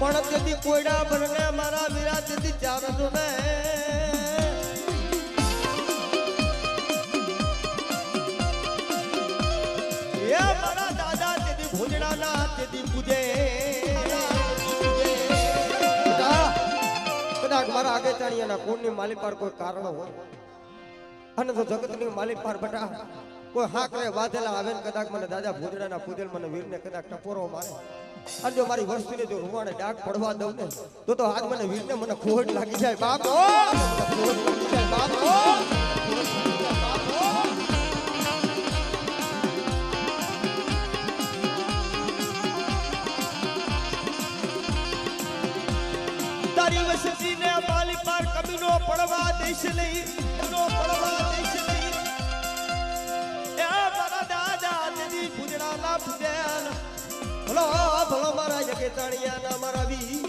પણ તેથી કોયડા બનને મારા વીરા તેથી ચારસો ને એ મારા દાદા તેથી ભોજનાના તેથી પૂજે કદાચ મારા આગે ચાણીયાના કોણની માલી પર કોઈ કારણ હોય અને તો જગતની માલી પર બટા કોઈ હાકરે વાધેલા આવે ને કદાચ મને દાદા ભોજનાના પૂજલ મને વીરને કદાચ ટપોરો મારે અને જો મારી વસ્તુને જો રૂવાને ડાક પડવા દઉં ને તો આજ મને વીરને મને ખોટ લાગી જાય બાપ ઓ બાપ ઓ તારી વસતીને માલી પાર કમીનો પડવા દેશ નહીં કમીનો પડવા દેશ નહીં એ મારા દાદા તેની પૂજનાના પૂજન ભલો ભલો મારા જગે તાણિયાના મારા વીર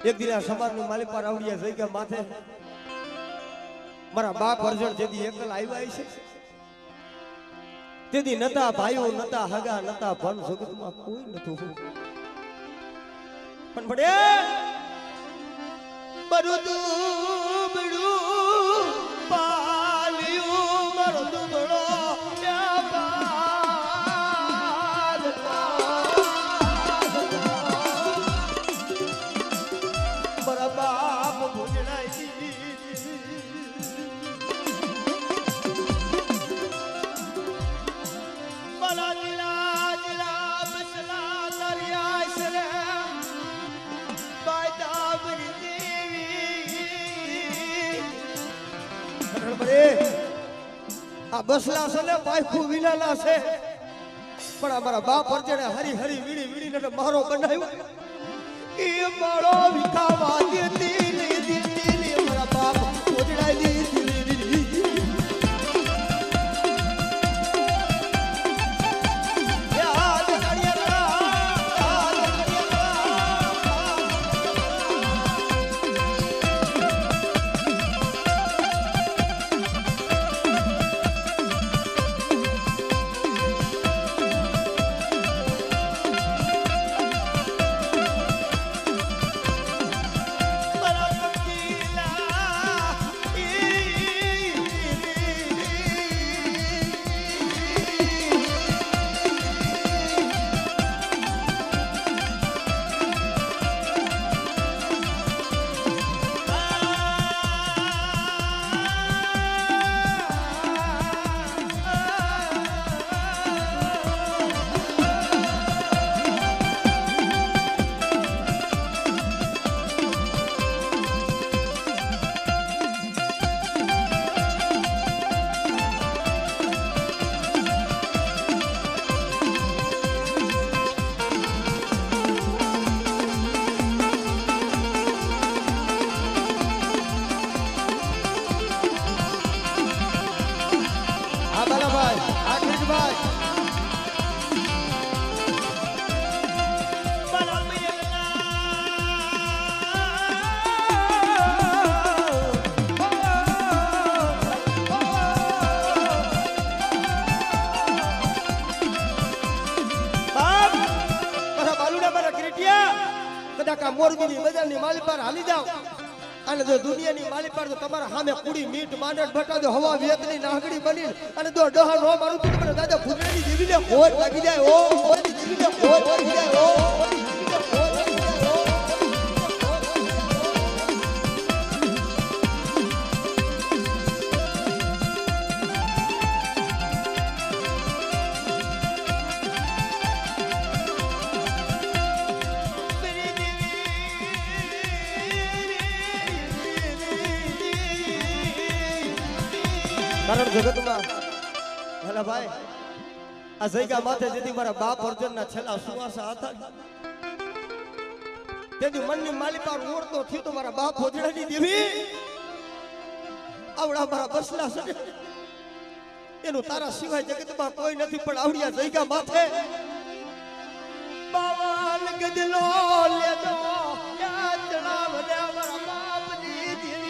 એક દિના સમાજની માલિક પર આવડિયા જઈ ગયા માથે મારા બાપ અર્જણ જેદી એકલ આવ્યા છે તેદી નતા ભાઈઓ નતા હગા નતા ભન જગતમાં કોઈ નતું પણ પડે બરું દુબડું પાલ્યું મારો દુબળો મારા બાપ ભૂજડાઈ આ બસલા છે ને પાયખું વિનાલા છે પણ અમારા બાપ અર્જણે હરી હરી વીડી વીડીને મારો બનાવ્યો એ મારો વિખાવા દેતી મારા બાપ ઓજડાઈ કદાચ આ મોરબીની બજારની માલી પર હાલી જાવ અને જો દુનિયાની માલી પર તો તમારા સામે કુડી મીઠ માંડટ બટા દો હવા વેતની નાગડી બની અને જો ડહા નો મારું તો મને દાદા ફૂટણી દેવીને હોત લાગી જાય ઓ હોત દેવીને હોત લાગી જાય ઓ કારણ જગતમાં ભલા ભાઈ આ જગ્યા માથે જેથી મારા બાપ અર્જનના છેલ્લા સુવાસા હતા તેથી મનની માલી પર ઓળતો થયો તો મારા બાપ ભોજડાની દેવી આવડા મારા બસલા છે એનું તારા સિવાય જગતમાં કોઈ નથી પણ આવડિયા જગ્યા માથે બાવાલ ગદલો લેજો યાદ જણાવને મારા બાપની દેવી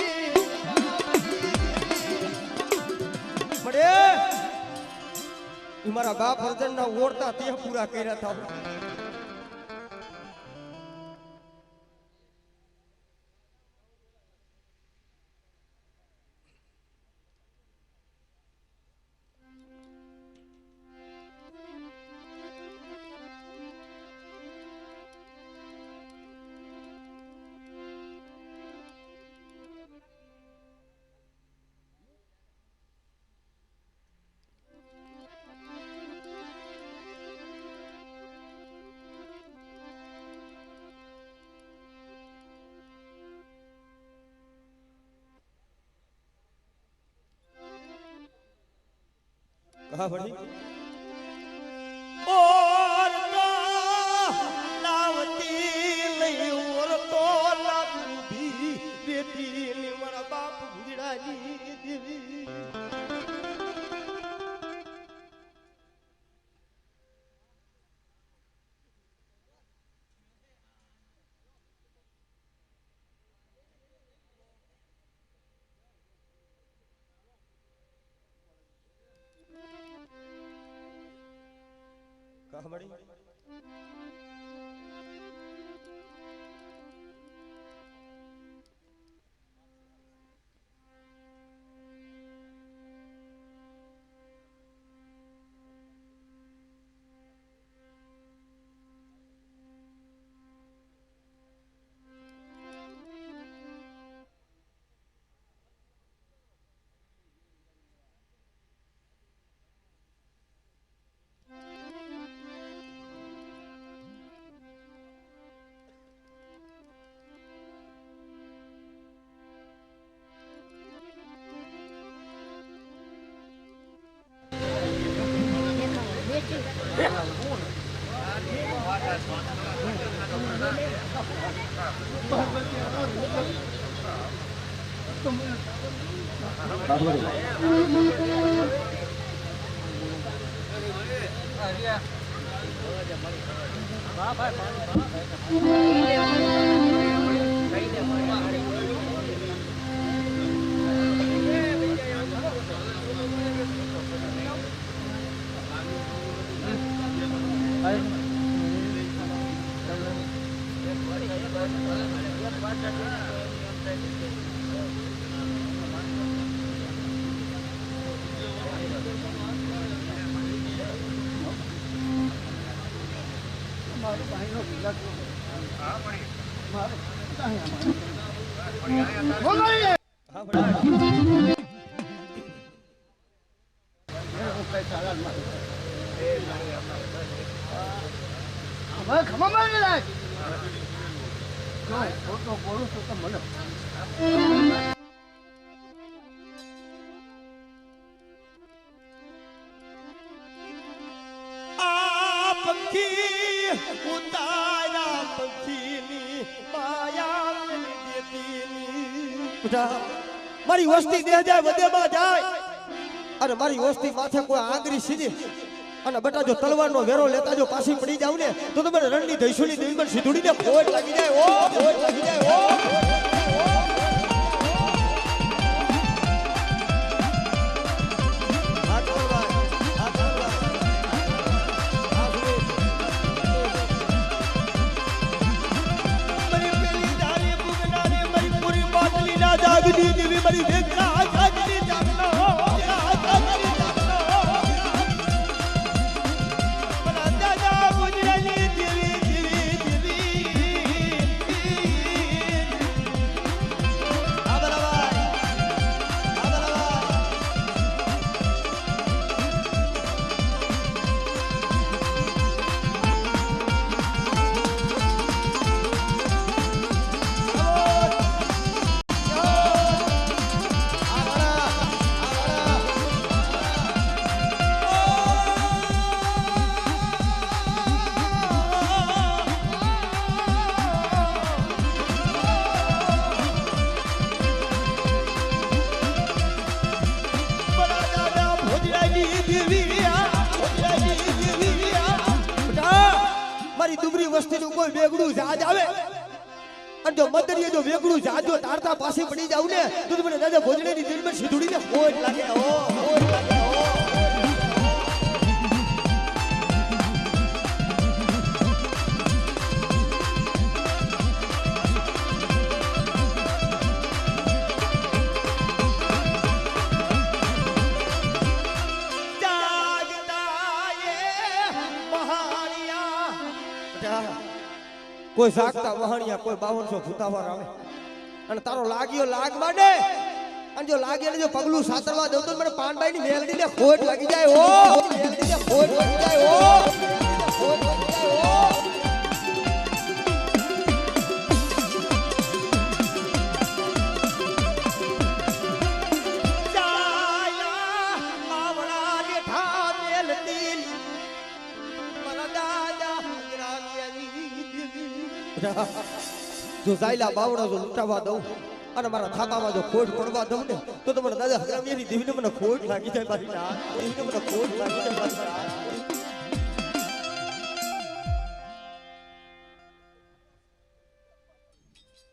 પડે મારા બાપ અર્જનના ઓળતા તે પૂરા કર્યા હતા कहा बड़ी और तो लावती नहीं और तो लावती बेटी ने मारा बाप गुजरानी देवी સાંભળી મારી વસ્તી દે જાય વધેમાં જાય અને મારી વસ્તી માથે કોઈ આંગળી સીધી અને બટા જો તલવારનો વેરો લેતા જો પાછી પડી જાવ ને તો તમે રણની દૈસુની દેવી પર સીધુડીને ખોટ લાગી જાય ઓ ખોટ લાગી જાય ઓ જાગની દેવી મારી વેગરા જાગની જાગનો જાગની જાગનો મના દાદા ગુજરાની દેવી દેવી આબરાવાય વસ્તીનું કોઈ વેગડું જાજ આવે અને જો મદરીએ જો વેગડું જાજ જો તારતા પાસે પડી જાવ ને તો મને દાદા ભોજનેની દિલમાં સીધુડીને ખોટ લાગે ઓ ખોટ લાગે ઓ કોઈ જાગતા વહાણિયા કોઈ 5200 ભૂતાવાર આવે અને તારો લાગ્યો લાગ માંડે અને જો લાગે એટલે જો પગલું સાતરવા દઉં તો મને પાનબાઈની મેલડીને ખોટ લાગી જાય ઓ મેલડીને ખોટ લાગી જાય ઓ ખોટ લાગી જાય ઓ જો જાયલા બાવડા જો લૂંટાવા દઉં અને મારા થાપામાં જો ખોટ પડવા દઉં ને તો તમારા દાદા હરામિયાની દેવીને મને ખોટ લાગી જાય મારી ના દેવીને મને ખોટ લાગી જાય મારી ના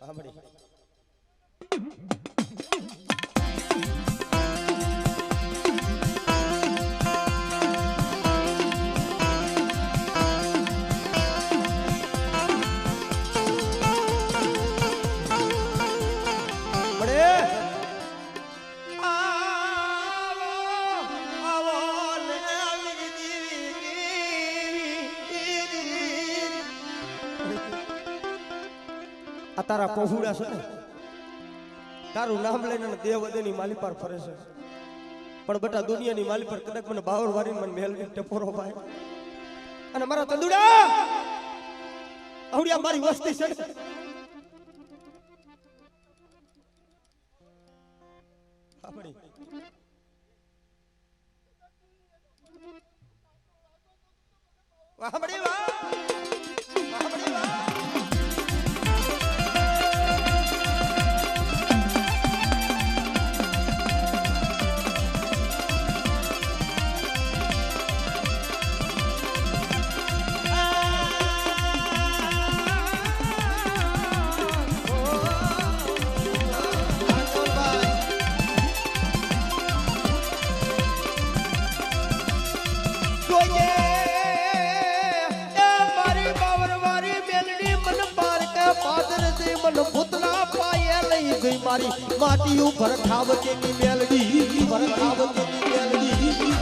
સાંભળી તારા પહોળા છે ને તારું નામ લઈને દેવ વદેની માલી પર ફરે છે પણ બટા દુનિયાની માલી પર કદાચ મને બાવર વારીને મને મેલવી ટપોરો ભાઈ અને મારા તંદુડા આવડિયા મારી વસ્તી છે આપણી વાહમડી વાહ વાહમડી વાહ મારી માટી ઉપર ખાવતેની મેલડી પર ખાવતેની મેલડી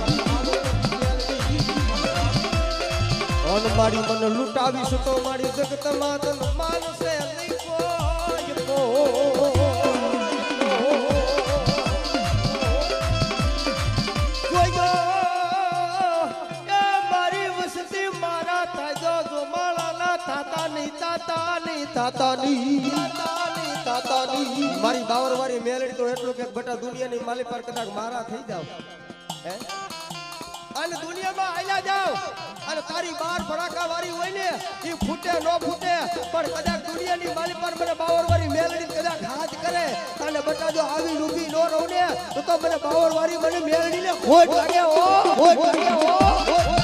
ઓન મારી મન લૂંટાવી સતો મારી જગત માતન માનસે નહીં કોઈ મારી વસતી મારા તાજો જો માળાના તાતા નહીં મારી બાવર વાળી મેલડી તો એટલું કે બટા દુનિયાની માલી પર કદાચ મારા થઈ જાવ હે અને દુનિયામાં આયલા જાવ અને તારી બાર ફડાકા વાળી હોય ને એ ફૂટે નો ફૂટે પણ કદાચ દુનિયાની માલી પર મને બાવર વાળી મેલડી કદાચ હાથ કરે અને બટા જો આવી ઊભી નો રહું ને તો મને બાવર વાળી મને મેલડીને ખોટ લાગે ખોટ લાગે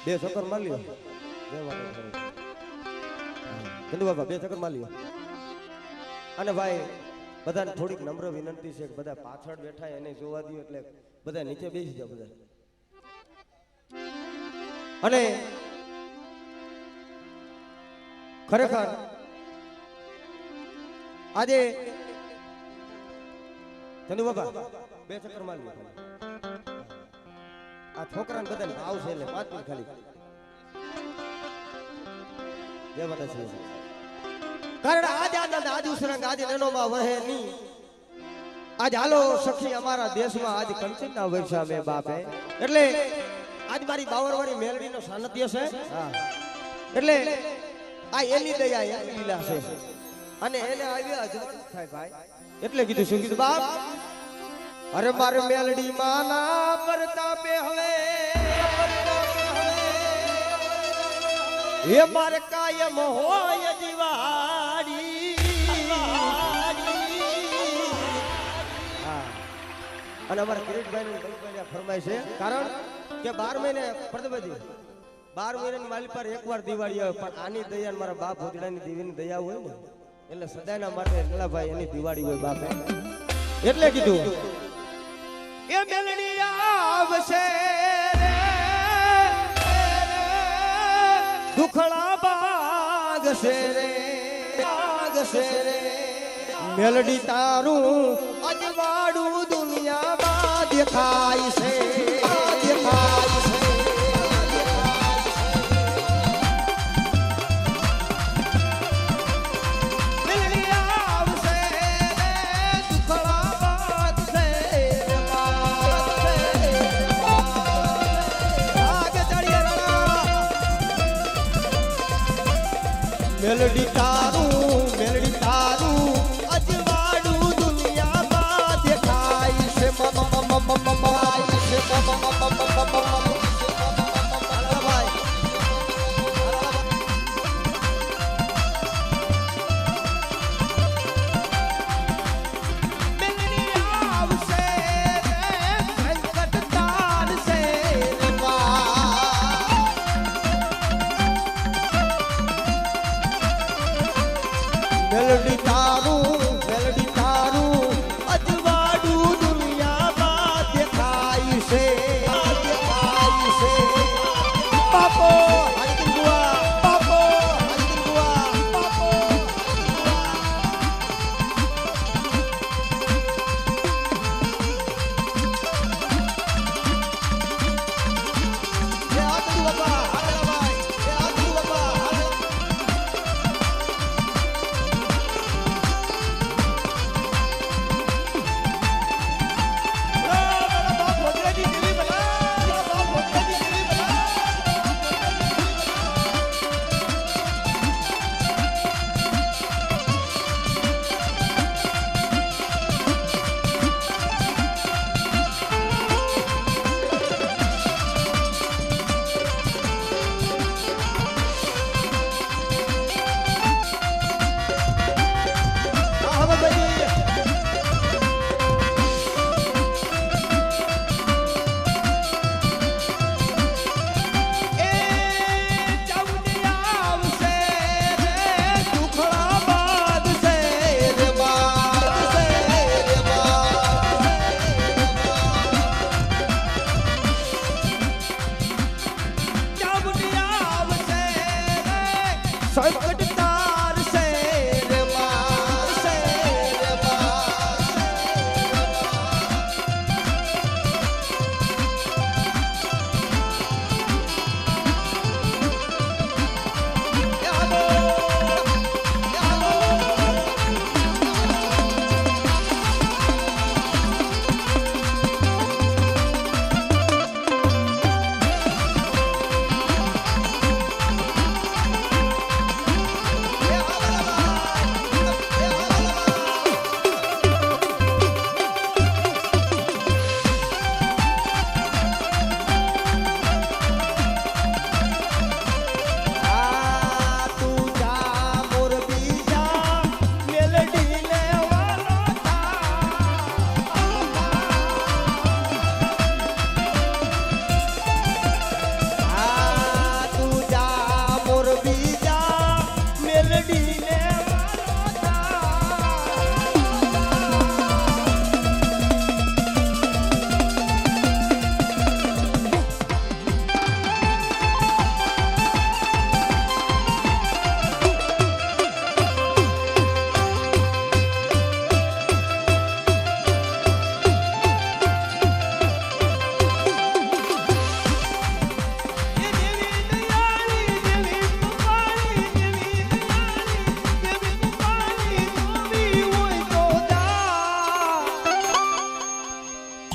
બે ચક્કર માર લ્યો ચંદુ બાબા બે ચક્કર માર લ્યો અને ભાઈ બધાને થોડીક નમ્ર વિનંતી છે કે બધા પાછળ બેઠા એને જોવા દો એટલે બધા નીચે બેસી જાવ બધા અને ખરેખર આજે ચંદુ બાબા બે ચક્કર માર લ્યો આ છોકરાને બધાને ભાવ છે એટલે 5 મિનિટ ખાલી જય માતાજી કારણ આજ આનંદ આજ ઉસરંગ આજ નનોમાં વહે ની આજ હાલો સખી અમારા દેશમાં આજ કંચનના વર્ષા મે બાપે એટલે આજ મારી બાવરવાળી મેલડીનો સાનિધ્ય છે હા એટલે આ એની દયા એની લીલા છે અને એને આવ્યા અજબ થાય ભાઈ એટલે કીધું શું કીધું બાપ અરે મારે મેલડી માના પરતાપે હવે એ મારે કાયમ હોય દિવાળી અને અમારા કિરીટભાઈ ને બલભાઈ ફરમાય છે કારણ કે 12 મહિને પ્રદબજી 12 મહિનાની માલી પર એકવાર દિવાળી આવે પણ આની દયા મારા બાપ ભોજડાની દેવીની દયા હોય ને એટલે સદાયના માટે લીલાભાઈ એની દિવાળી હોય બાપે એટલે કીધું એ મેલડી આવશે દુખડા ભાગશે રે મેલડી તારું અજવાડું દુનિયામાં દેખાય છે મેલડી તારું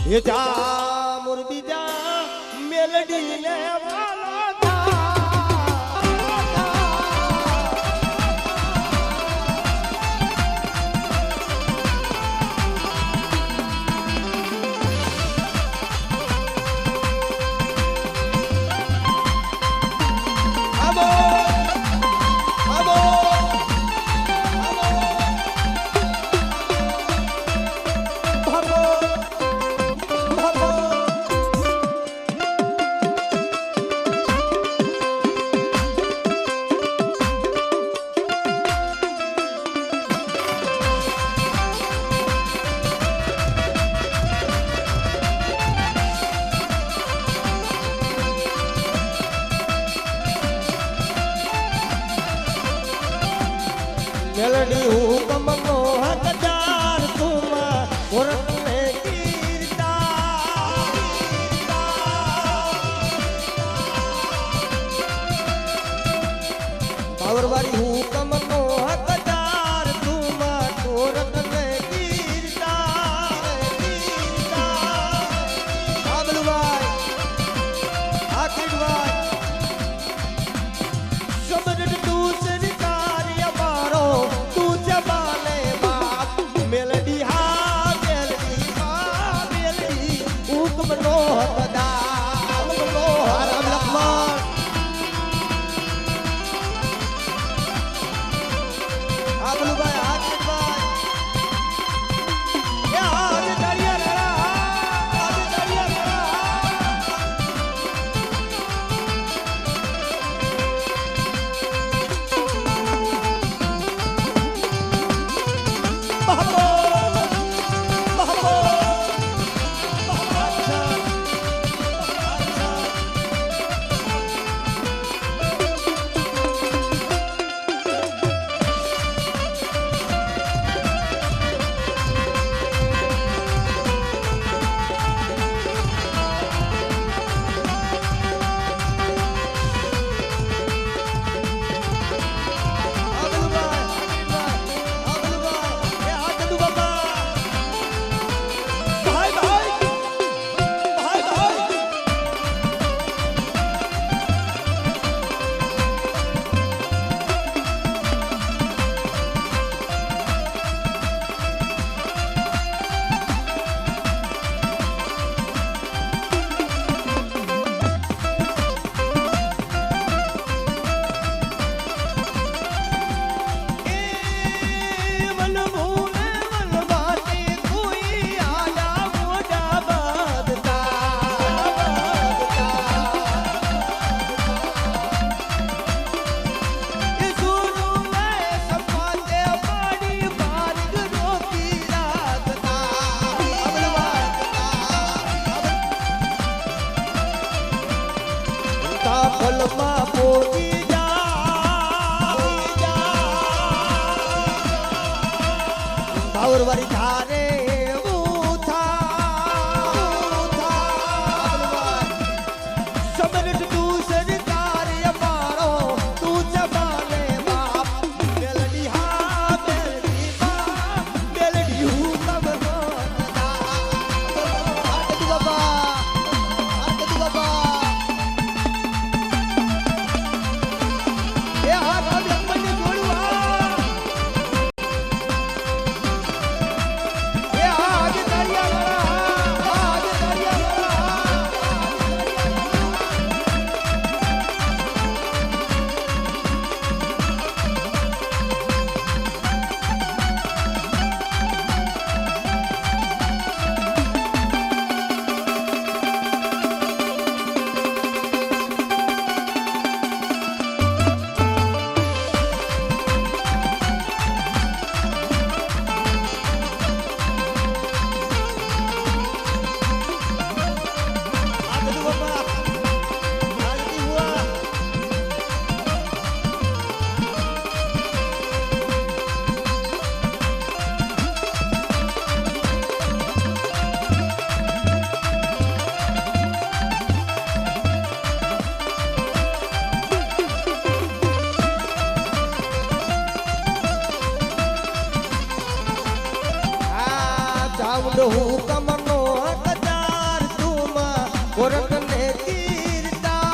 એ જા મુરબી જા મેલડી ને મેલડી હુકમ નો હકદાર તુમા ઓરત ને કીર્તા પાવરવાળી હુકમ નો હકદાર તુમા ઓરત ને કીર્તા આબલુભાઈ આખીડભાઈ સમજ તું સરકારી મારો મેલડી હા મેલડી હુકમ નો હકદાર લખમણ આબલુભાઈ આકીભાઈ એ આજ તાળિયા ફલમાં પોતી જા ભાવરવાળી ધારે સમરટ તું સરકારી મારો તું જમાને બાપ મેલડી હા મેલડી બાપ મેલડી હુકમ નો હુકમ નો હકદાર ગોરખ ને કીર્તા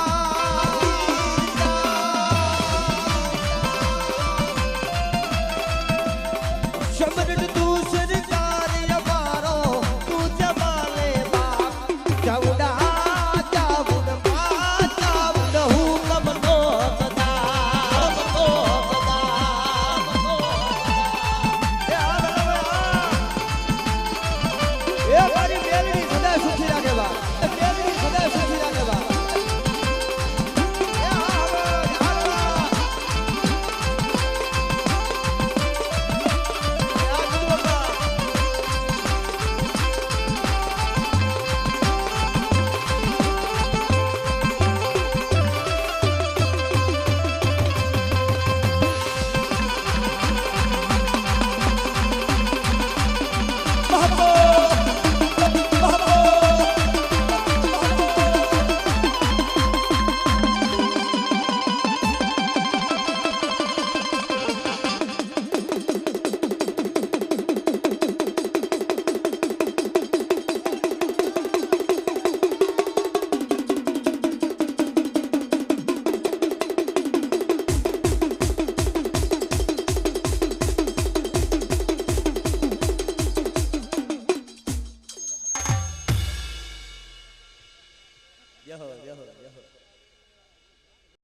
સમરણ તું સરકાર અમારો તું જમાલે બાપ ચાવડા ચાવડ ચાવડ હુકમ નો સદા એ મારી મેલડી સદા સુખી રાખે બા મેલડી સદા સુખી રાખે બા યહો યહો યહો